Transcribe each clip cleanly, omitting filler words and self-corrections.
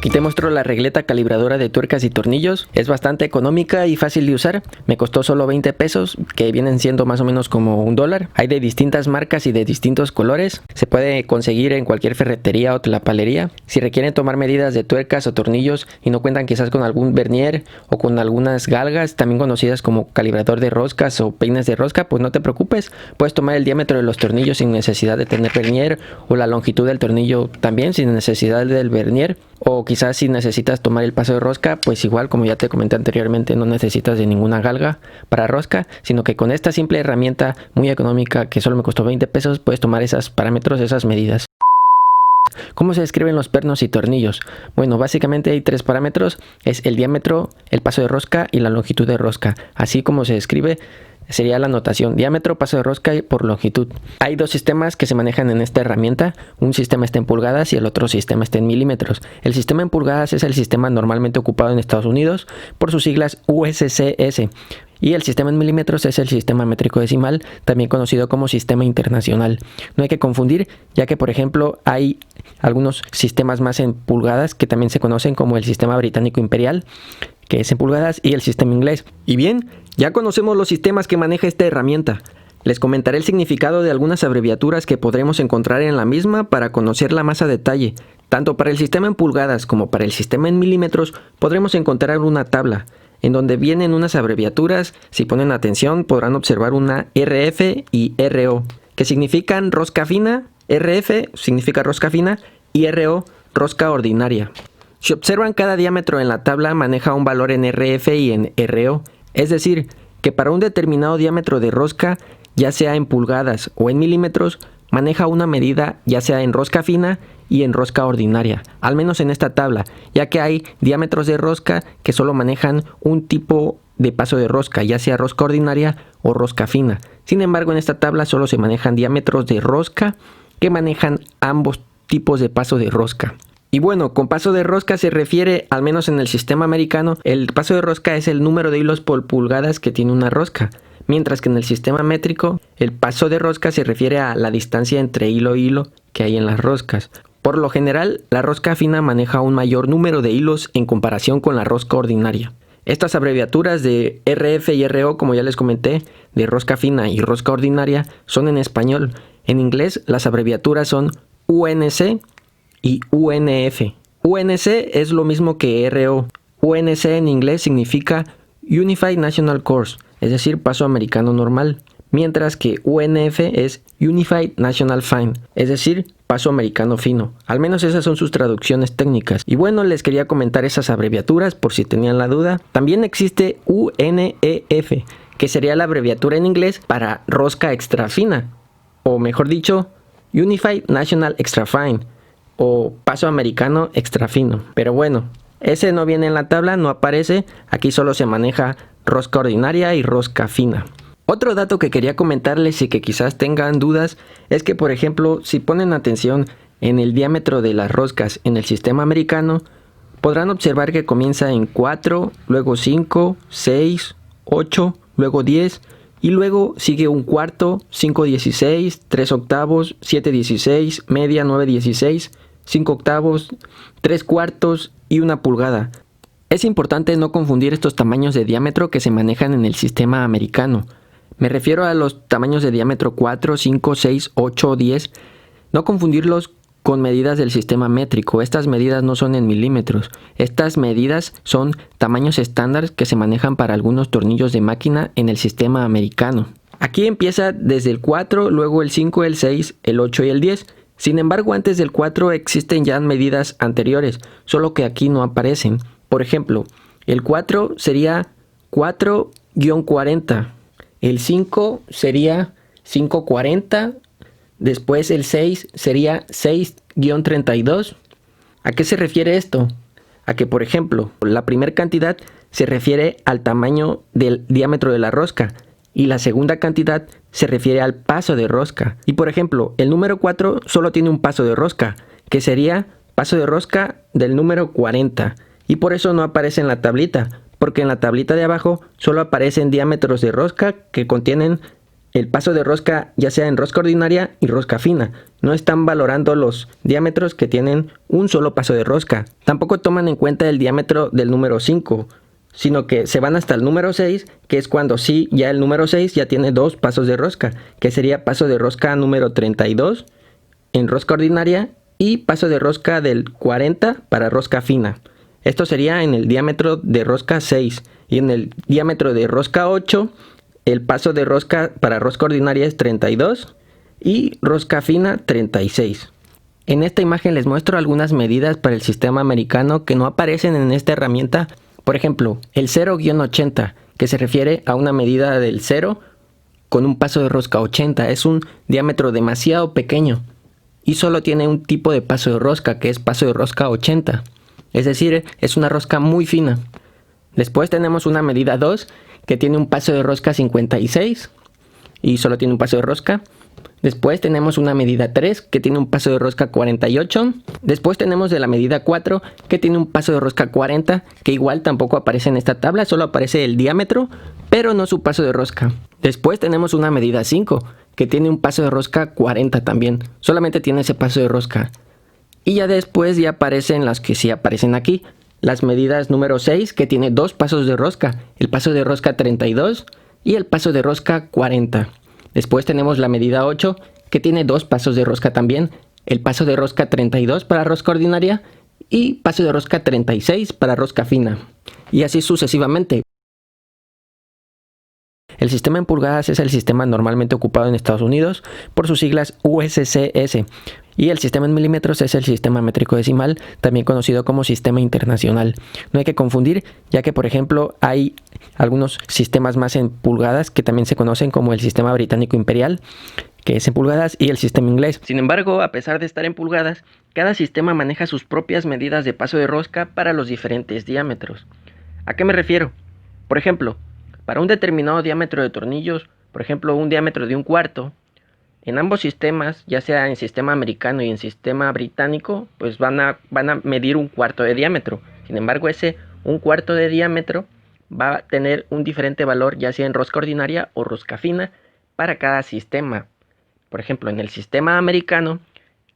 Aquí te muestro la regleta calibradora de tuercas y tornillos. Es bastante económica y fácil de usar. Me costó solo 20 pesos, que vienen siendo más o menos como $1. Hay de distintas marcas y de distintos colores. Se puede conseguir en cualquier ferretería o tlapalería. Si requieren tomar medidas de tuercas o tornillos y no cuentan quizás con algún vernier o con algunas galgas, también conocidas como calibrador de roscas o peines de rosca, pues no te preocupes. Puedes tomar el diámetro de los tornillos sin necesidad de tener vernier, o la longitud del tornillo también sin necesidad del vernier. O quizás si necesitas tomar el paso de rosca, pues igual, como ya te comenté anteriormente, no necesitas de ninguna galga para rosca, sino que con esta simple herramienta muy económica que solo me costó 20 pesos, puedes tomar esos parámetros, esas medidas. ¿Cómo se describen los pernos y tornillos? Bueno, básicamente hay tres parámetros: es el diámetro, el paso de rosca y la longitud de rosca. Así como se describe, sería la notación: diámetro, paso de rosca por longitud. Hay dos sistemas que se manejan en esta herramienta. Un sistema está en pulgadas y el otro sistema está en milímetros. El sistema en pulgadas es el sistema normalmente ocupado en Estados Unidos por sus siglas USCS. Y el sistema en milímetros es el sistema métrico decimal, también conocido como sistema internacional. No hay que confundir, ya que por ejemplo hay algunos sistemas más en pulgadas que también se conocen como el sistema británico imperial, que es en pulgadas, y el sistema inglés. Y bien, ya conocemos los sistemas que maneja esta herramienta. Les comentaré el significado de algunas abreviaturas que podremos encontrar en la misma para conocerla más a detalle. Tanto para el sistema en pulgadas como para el sistema en milímetros podremos encontrar una tabla en donde vienen unas abreviaturas. Si ponen atención podrán observar una RF y RO, que significan rosca fina. RF significa rosca fina y RO rosca ordinaria. Si observan, cada diámetro en la tabla maneja un valor en RF y en RO, es decir, que para un determinado diámetro de rosca, ya sea en pulgadas o en milímetros, maneja una medida ya sea en rosca fina y en rosca ordinaria, al menos en esta tabla, ya que hay diámetros de rosca que solo manejan un tipo de paso de rosca, ya sea rosca ordinaria o rosca fina. Sin embargo, en esta tabla solo se manejan diámetros de rosca que manejan ambos tipos de paso de rosca. Y bueno, con paso de rosca se refiere, al menos en el sistema americano, el paso de rosca es el número de hilos por pulgadas que tiene una rosca, mientras que en el sistema métrico el paso de rosca se refiere a la distancia entre hilo y hilo que hay en las roscas. Por lo general, la rosca fina maneja un mayor número de hilos en comparación con la rosca ordinaria. Estas abreviaturas de RF y RO, como ya les comenté, de rosca fina y rosca ordinaria, son en español. En inglés, las abreviaturas son UNC y UNF. UNC es lo mismo que RO. UNC en inglés significa Unified National Course, es decir, paso americano normal, mientras que UNF es Unified National Fine, es decir, paso americano fino. Al menos esas son sus traducciones técnicas. Y bueno, les quería comentar esas abreviaturas por si tenían la duda. También existe UNEF, que sería la abreviatura en inglés para rosca extra fina, o mejor dicho, Unified National Extra Fine, o paso americano extra fino. Pero bueno, ese no viene en la tabla, no aparece. Aquí solo se maneja rosca ordinaria y rosca fina. Otro dato que quería comentarles y que quizás tengan dudas es que, por ejemplo, si ponen atención en el diámetro de las roscas en el sistema americano, podrán observar que comienza en 4, luego 5, 6, 8, luego 10, y luego sigue un cuarto, 5/16, 3 octavos, 7/16, media, 9/16, 5 octavos, 3 cuartos y 1 pulgada. Es importante no confundir estos tamaños de diámetro que se manejan en el sistema americano. Me refiero a los tamaños de diámetro 4, 5, 6, 8 o 10. No confundirlos con medidas del sistema métrico. Estas medidas no son en milímetros. Estas medidas son tamaños estándar que se manejan para algunos tornillos de máquina en el sistema americano. Aquí empieza desde el 4, luego el 5, el 6, el 8 y el 10. Sin embargo, antes del 4 existen ya medidas anteriores, solo que aquí no aparecen. Por ejemplo, el 4 sería 4-40, el 5 sería 5-40, después el 6 sería 6-32. ¿A qué se refiere esto? A que, por ejemplo, la primera cantidad se refiere al tamaño del diámetro de la rosca y la segunda cantidad se refiere al paso de rosca. Y por ejemplo, el número 4 solo tiene un paso de rosca, que sería paso de rosca del número 40. Y por eso no aparece en la tablita, porque en la tablita de abajo solo aparecen diámetros de rosca que contienen el paso de rosca ya sea en rosca ordinaria y rosca fina. No están valorando los diámetros que tienen un solo paso de rosca. Tampoco toman en cuenta el diámetro del número 5, sino que se van hasta el número 6, que es cuando sí, ya el número 6 ya tiene dos pasos de rosca, que sería paso de rosca número 32 en rosca ordinaria y paso de rosca del 40 para rosca fina. Esto sería en el diámetro de rosca 6 y en el diámetro de rosca 8 el paso de rosca para rosca ordinaria es 32 y rosca fina 36. En esta imagen les muestro algunas medidas para el sistema americano que no aparecen en esta herramienta. Por ejemplo, el 0-80, que se refiere a una medida del 0 con un paso de rosca 80. Es un diámetro demasiado pequeño y solo tiene un tipo de paso de rosca, que es paso de rosca 80. Es decir, es una rosca muy fina. Después tenemos una medida 2, que tiene un paso de rosca 56 y solo tiene un paso de rosca. Después tenemos una medida 3 que tiene un paso de rosca 48. Después tenemos de la medida 4 que tiene un paso de rosca 40, que igual tampoco aparece en esta tabla, solo aparece el diámetro, pero no su paso de rosca. Después tenemos una medida 5 que tiene un paso de rosca 40 también, solamente tiene ese paso de rosca. Y ya después ya aparecen las que sí aparecen aquí. Las medidas número 6 que tiene dos pasos de rosca, el paso de rosca 32 y el paso de rosca 40. Después tenemos la medida 8 que tiene dos pasos de rosca también, el paso de rosca 32 para rosca ordinaria y paso de rosca 36 para rosca fina. Y así sucesivamente. El sistema en pulgadas es el sistema normalmente ocupado en Estados Unidos por sus siglas USCS. Y el sistema en milímetros es el sistema métrico decimal, también conocido como sistema internacional. No hay que confundir, ya que por ejemplo hay algunos sistemas más en pulgadas que también se conocen como el sistema británico imperial, que es en pulgadas, y el sistema inglés. Sin embargo, a pesar de estar en pulgadas, cada sistema maneja sus propias medidas de paso de rosca para los diferentes diámetros. ¿A qué me refiero? Por ejemplo, para un determinado diámetro de tornillos, por ejemplo un diámetro de 1/4, en ambos sistemas, ya sea en sistema americano y en sistema británico, pues van a medir 1/4 de diámetro. Sin embargo, ese 1/4 de diámetro va a tener un diferente valor, ya sea en rosca ordinaria o rosca fina, para cada sistema. Por ejemplo, en el sistema americano,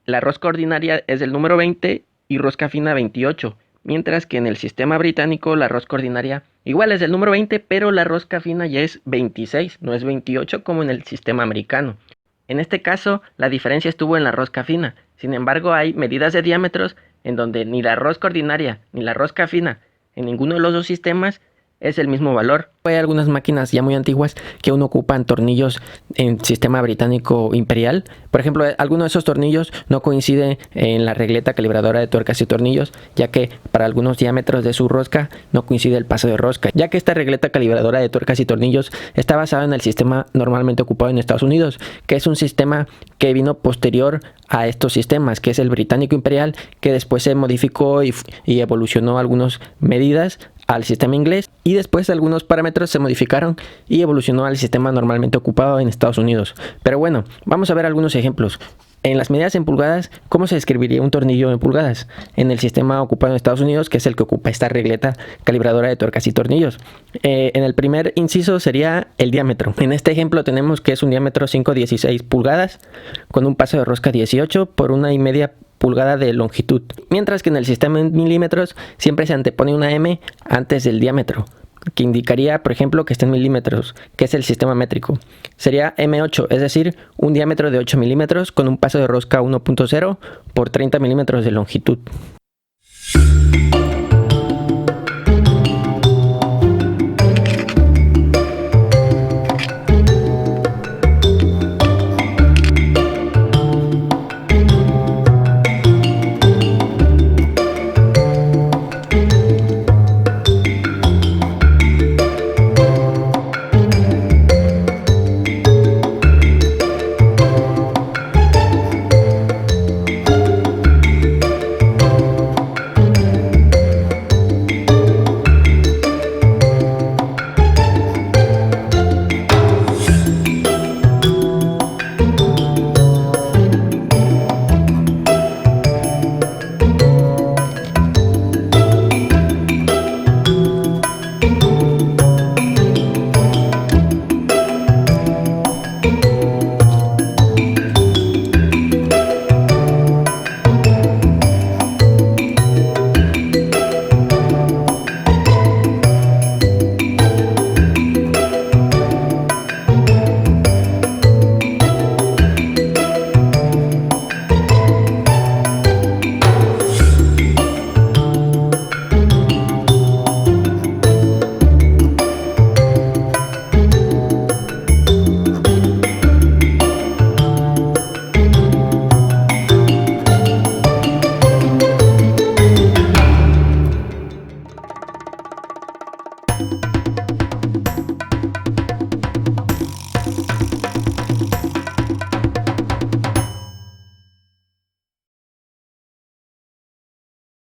la rosca ordinaria es del número 20 y rosca fina 28. Mientras que en el sistema británico la rosca ordinaria igual es del número 20, pero la rosca fina ya es 26, no es 28 como en el sistema americano. En este caso, la diferencia estuvo en la rosca fina. Sin embargo, hay medidas de diámetros en donde ni la rosca ordinaria ni la rosca fina en ninguno de los dos sistemas es el mismo valor. Hay algunas máquinas ya muy antiguas que aún ocupan tornillos en sistema británico imperial. Por ejemplo, alguno de esos tornillos no coincide en la regleta calibradora de tuercas y tornillos, ya que para algunos diámetros de su rosca no coincide el paso de rosca, ya que esta regleta calibradora de tuercas y tornillos está basada en el sistema normalmente ocupado en Estados Unidos, que es un sistema que vino posterior a estos sistemas, que es el británico imperial, que después se modificó y evolucionó algunas medidas al sistema inglés, y después algunos parámetros se modificaron y evolucionó al sistema normalmente ocupado en Estados Unidos. Pero bueno, vamos a ver algunos ejemplos. En las medidas en pulgadas, ¿cómo se describiría un tornillo en pulgadas? En el sistema ocupado en Estados Unidos, que es el que ocupa esta regleta calibradora de tuercas y tornillos. En el primer inciso sería el diámetro. En este ejemplo tenemos que es un diámetro 5/16 pulgadas con un paso de rosca 18 por 1,5 pulgada de longitud. Mientras que en el sistema en milímetros siempre se antepone una M antes del diámetro, que indicaría, por ejemplo, que está en milímetros, que es el sistema métrico. Sería M8, es decir, un diámetro de 8 milímetros con un paso de rosca 1.0 por 30 milímetros de longitud. Bye.